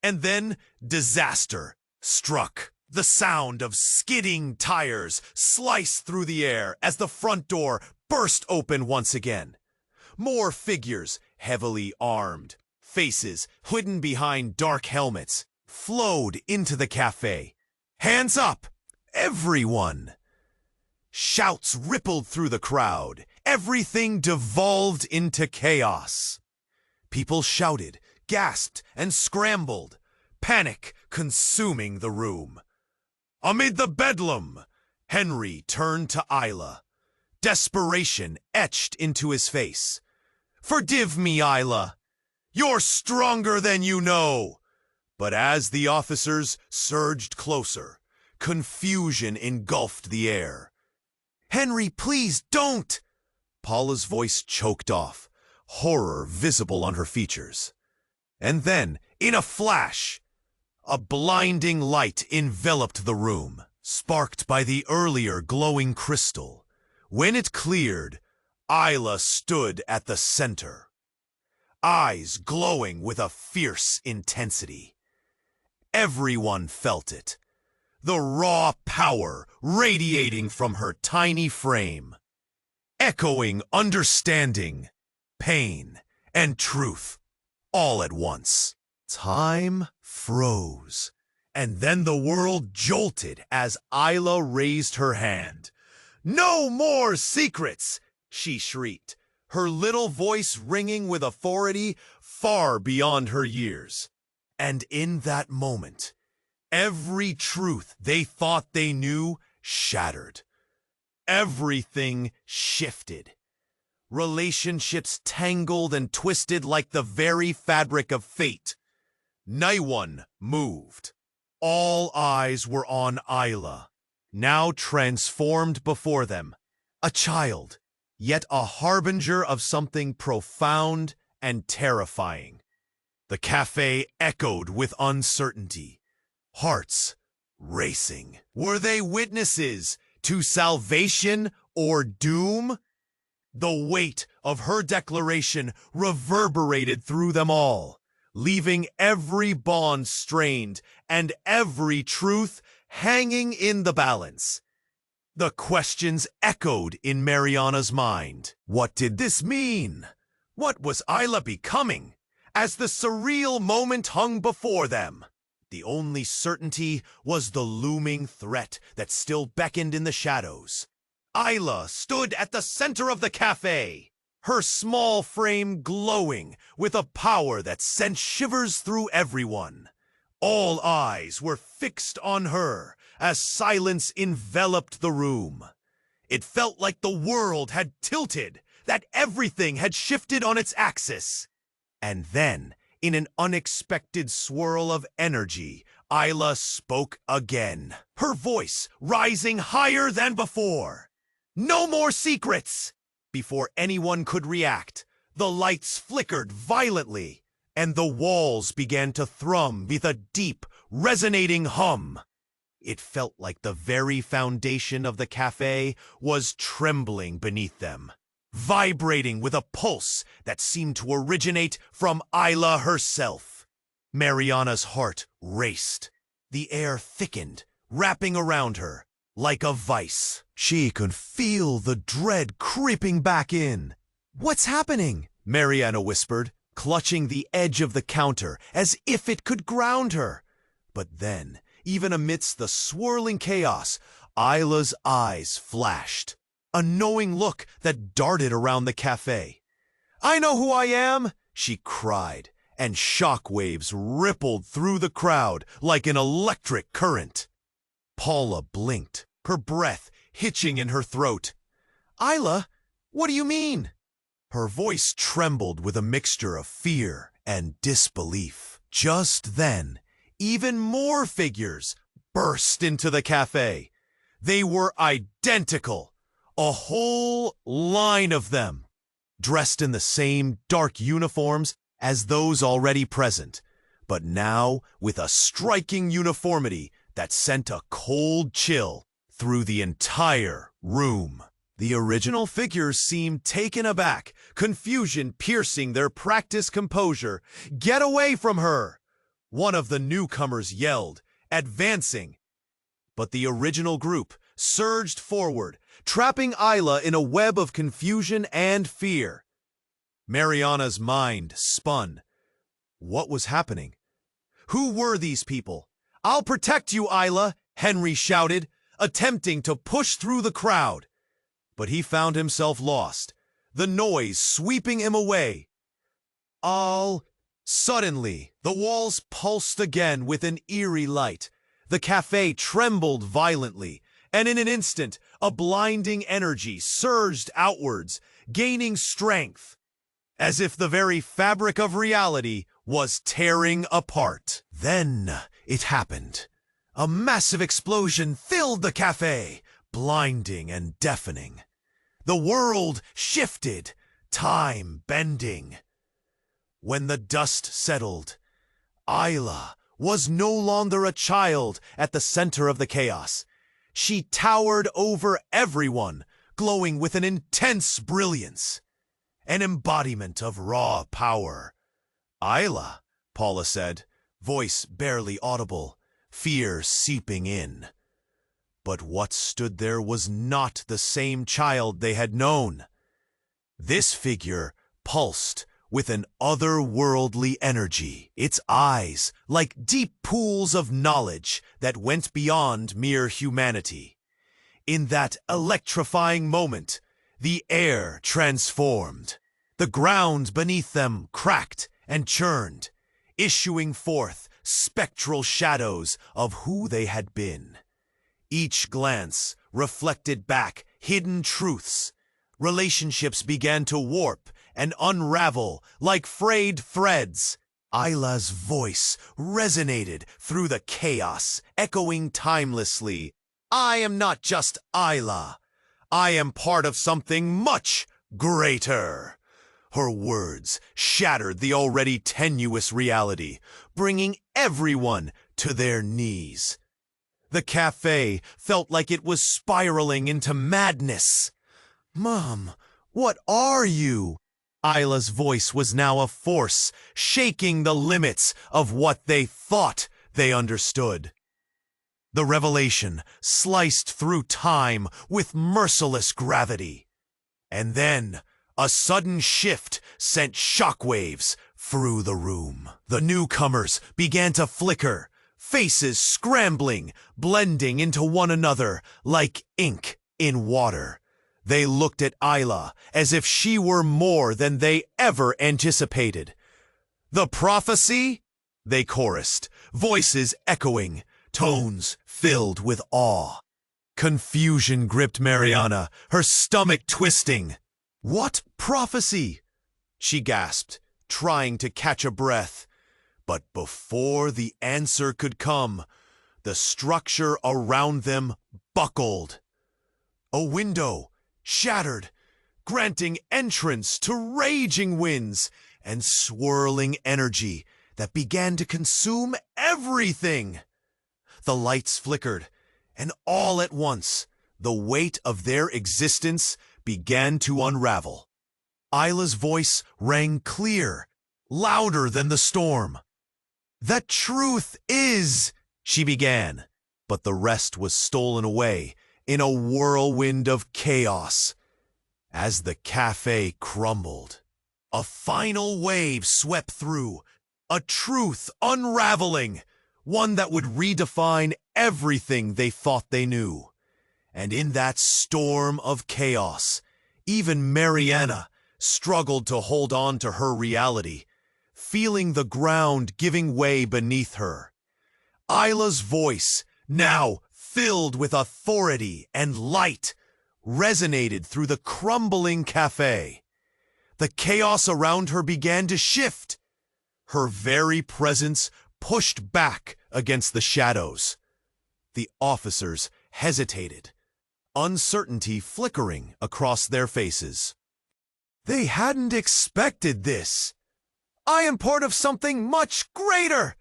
And then disaster struck. The sound of skidding tires sliced through the air as the front door burst open once again. More figures, heavily armed, faces hidden behind dark helmets, flowed into the cafe. Hands up, everyone! Shouts rippled through the crowd. Everything devolved into chaos. People shouted, gasped, and scrambled, panic consuming the room. Amid the bedlam, Henry turned to Isla, desperation etched into his face. Forgive me, Isla. You're stronger than you know. But as the officers surged closer, confusion engulfed the air. Henry, please don't! Paula's voice choked off, horror visible on her features. And then, in a flash, a blinding light enveloped the room, sparked by the earlier glowing crystal. When it cleared, Isla stood at the center, eyes glowing with a fierce intensity. Everyone felt it. the raw power radiating from her tiny frame, echoing understanding, pain, and truth all at once. Time froze, and then the world jolted as Isla raised her hand. "No more secrets!" she shrieked, her little voice ringing with authority far beyond her years. And in that moment, every truth they thought they knew shattered. Everything shifted. Relationships tangled and twisted like the very fabric of fate. No one moved. All eyes were on Isla, now transformed before them. A child, yet a harbinger of something profound and terrifying. The cafe echoed with uncertainty, hearts racing. Were they witnesses to salvation or doom? The weight of her declaration reverberated through them all, leaving every bond strained and every truth hanging in the balance. The questions echoed in Mariana's mind. What did this mean? What was Isla becoming? As the surreal moment hung before them, the only certainty was the looming threat that still beckoned in the shadows. Isla stood at the center of the cafe, her small frame glowing with a power that sent shivers through everyone. All eyes were fixed on her as silence enveloped the room. It felt like the world had tilted, that everything had shifted on its axis. And then, in an unexpected swirl of energy, Isla spoke again, her voice rising higher than before. "No more secrets!" Before anyone could react, the lights flickered violently, and the walls began to thrum with a deep, resonating hum. It felt like the very foundation of the cafe was trembling beneath them, vibrating with a pulse that seemed to originate from Isla herself. Mariana's heart raced. The air thickened, wrapping around her like a vice. She could feel the dread creeping back in. "What's happening?" Mariana whispered, clutching the edge of the counter as if it could ground her. But then, even amidst the swirling chaos, Isla's eyes flashed, a knowing look that darted around the cafe. "I know who I am!" she cried, and shockwaves rippled through the crowd like an electric current. Paula blinked, her breath hitching in her throat. "Isla, what do you mean?" Her voice trembled with a mixture of fear and disbelief. Just then, even more figures burst into the cafe. They were identical, a whole line of them, dressed in the same dark uniforms as those already present, but now with a striking uniformity that sent a cold chill through the entire room. The original figures seemed taken aback, confusion piercing their practiced composure. "Get away from her!" one of the newcomers yelled, advancing. But the original group surged forward, trapping Isla in a web of confusion and fear. Mariana's mind spun. What was happening? Who were these people? "I'll protect you, Isla," Henry shouted, attempting to push through the crowd. But he found himself lost, the noise sweeping him away. Suddenly, the walls pulsed again with an eerie light. The cafe trembled violently, and in an instant, a blinding energy surged outwards, gaining strength, as if the very fabric of reality was tearing apart. Then it happened. A massive explosion filled the cafe, blinding and deafening. The world shifted, time bending. When the dust settled, Isla was no longer a child at the center of the chaos. She towered over everyone, glowing with an intense brilliance, an embodiment of raw power. "Isla," Paula said, voice barely audible, fear seeping in. But what stood there was not the same child they had known. This figure pulsed with an otherworldly energy, its eyes like deep pools of knowledge that went beyond mere humanity. In that electrifying moment, the air transformed. The ground beneath them cracked and churned, issuing forth spectral shadows of who they had been. Each glance reflected back hidden truths. Relationships began to warp and unravel like frayed threads. Isla's voice resonated through the chaos, echoing timelessly. I am not just Isla. I am part of something much greater. Her words shattered the already tenuous reality, bringing everyone to their knees. The cafe felt like it was spiraling into madness. Mom, what are you? Isla's voice was now a force, shaking the limits of what they thought they understood. The revelation sliced through time with merciless gravity. And then, a sudden shift sent shockwaves through the room. The newcomers began to flicker, faces scrambling, blending into one another like ink in water. They looked at Isla as if she were more than they ever anticipated. The prophecy? They chorused, voices echoing, tones filled with awe. Confusion gripped Mariana, her stomach twisting. What prophecy? She gasped, trying to catch a breath. But before the answer could come, the structure around them buckled. A window shattered, granting entrance to raging winds and swirling energy that began to consume everything. The lights flickered, and all at once, the weight of their existence began to unravel. Isla's voice rang clear, louder than the storm. The truth is, she began, but the rest was stolen away in a whirlwind of chaos. As the cafe crumbled, a final wave swept through, a truth unraveling, one that would redefine everything they thought they knew. And in that storm of chaos, even Mariana struggled to hold on to her reality, feeling the ground giving way beneath her. Isla's voice, now filled with authority and light, resonated through the crumbling cafe. The chaos around her began to shift. Her very presence pushed back against the shadows. The officers hesitated, uncertainty flickering across their faces. They hadn't expected this. I am part of something much greater,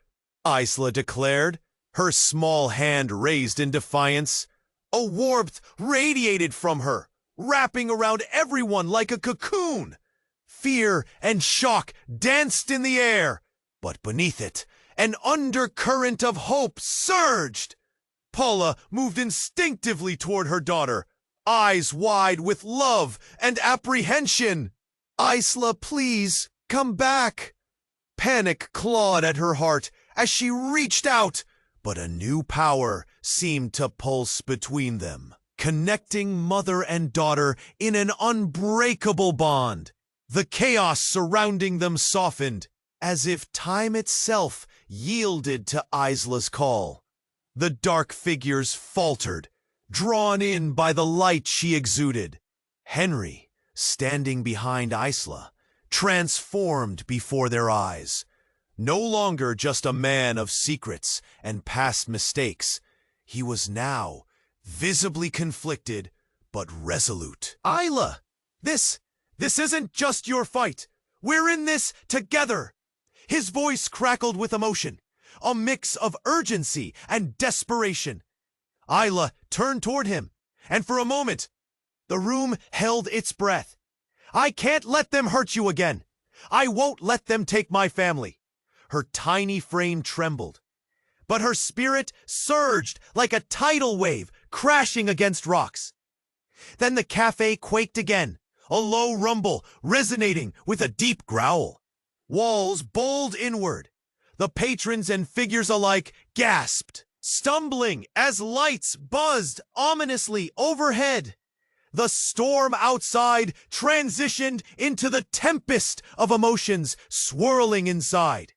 Isla declared, her small hand raised in defiance. A warmth radiated from her, wrapping around everyone like a cocoon. Fear and shock danced in the air, but beneath it, an undercurrent of hope surged. Paula moved instinctively toward her daughter, eyes wide with love and apprehension. Isla, please, come back. Panic clawed at her heart as she reached out, but a new power seemed to pulse between them, connecting mother and daughter in an unbreakable bond. The chaos surrounding them softened, as if time itself yielded to Isla's call. The dark figures faltered, drawn in by the light she exuded. Henry, standing behind Isla, transformed before their eyes. No longer just a man of secrets and past mistakes, he was now visibly conflicted but resolute. Isla, this isn't just your fight. We're in this together. His voice crackled with emotion, a mix of urgency and desperation. Isla turned toward him, and for a moment, the room held its breath. I can't let them hurt you again. I won't let them take my family. Her tiny frame trembled, but her spirit surged like a tidal wave, crashing against rocks. Then the cafe quaked again, a low rumble resonating with a deep growl. Walls bowled inward. The patrons and figures alike gasped, stumbling as lights buzzed ominously overhead. The storm outside transitioned into the tempest of emotions swirling inside.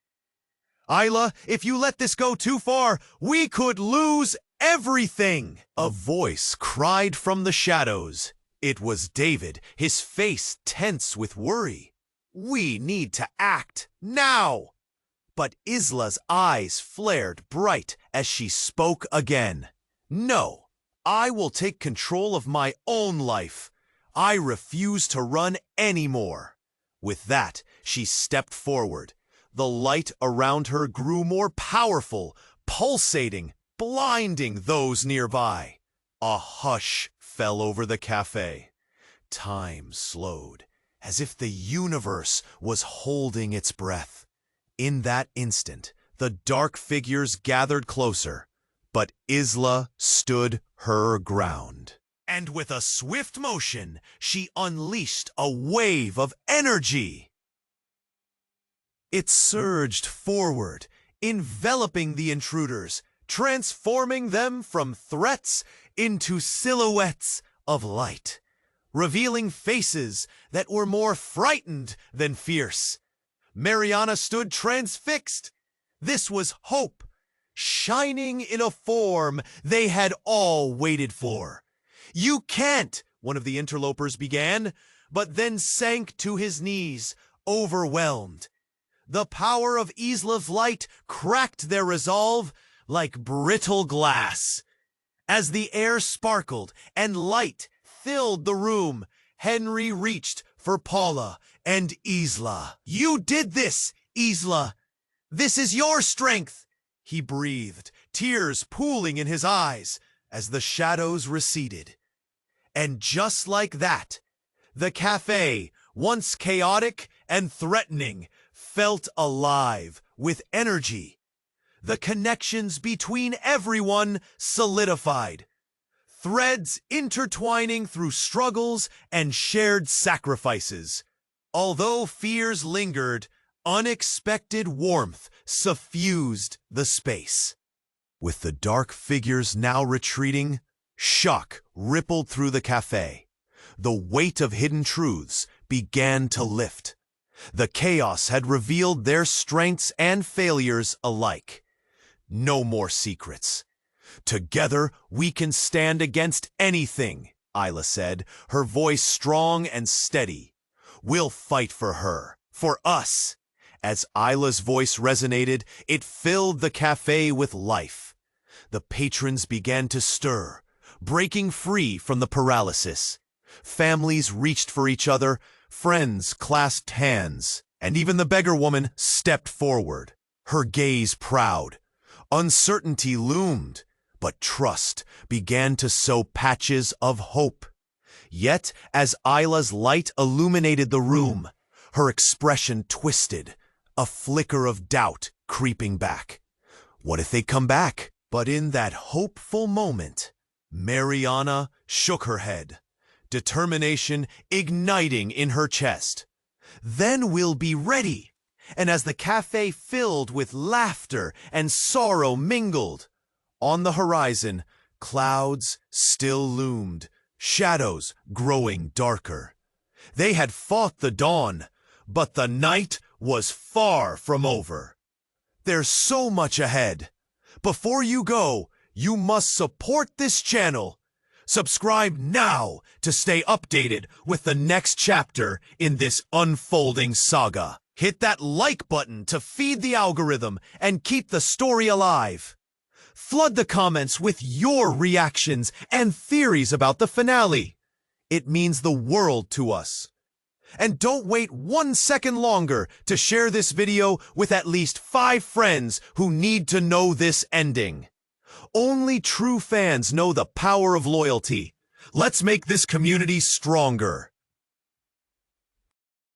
Isla, if you let this go too far, we could lose everything! A voice cried from the shadows. It was David, his face tense with worry. We need to act now! But Isla's eyes flared bright as she spoke again. No, I will take control of my own life. I refuse to run anymore. With that, she stepped forward. The light around her grew more powerful, pulsating, blinding those nearby. A hush fell over the cafe. Time slowed, as if the universe was holding its breath. In that instant, the dark figures gathered closer, but Isla stood her ground. And with a swift motion, she unleashed a wave of energy. It surged forward, enveloping the intruders, transforming them from threats into silhouettes of light, revealing faces that were more frightened than fierce. Mariana stood transfixed. This was hope, shining in a form they had all waited for. "You can't," one of the interlopers began, but then sank to his knees, overwhelmed. The power of Isla's light cracked their resolve like brittle glass. As the air sparkled and light filled the room, Henry reached for Paula and Isla. "You did this, Isla! This is your strength!" he breathed, tears pooling in his eyes as the shadows receded. And just like that, the cafe, once chaotic and threatening, felt alive with energy. The connections between everyone solidified. Threads intertwining through struggles and shared sacrifices. Although fears lingered, unexpected warmth suffused the space. With the dark figures now retreating, shock rippled through the cafe. The weight of hidden truths began to lift. The chaos had revealed their strengths and failures alike. No more secrets. "Together, we can stand against anything," Isla said, her voice strong and steady. "We'll fight for her, for us." As Isla's voice resonated, it filled the cafe with life. The patrons began to stir, breaking free from the paralysis. Families reached for each other, friends clasped hands, and even the beggar woman stepped forward, her gaze proud. Uncertainty loomed, but trust began to sow patches of hope. Yet, as Isla's light illuminated the room, her expression twisted, a flicker of doubt creeping back. What if they come back? But in that hopeful moment, Mariana shook her head, determination igniting in her chest. "Then we'll be ready." And as the cafe filled with laughter and sorrow mingled, on the horizon, clouds still loomed, shadows growing darker. They had fought the dawn, but the night was far from over. There's so much ahead. Before you go, you must support this channel. Subscribe now to stay updated with the next chapter in this unfolding saga. Hit that like button to feed the algorithm and keep the story alive. Flood the comments with your reactions and theories about the finale. It means the world to us. And don't wait 1 second longer to share this video with at least 5 friends who need to know this ending. Only true fans know the power of loyalty. Let's make this community stronger.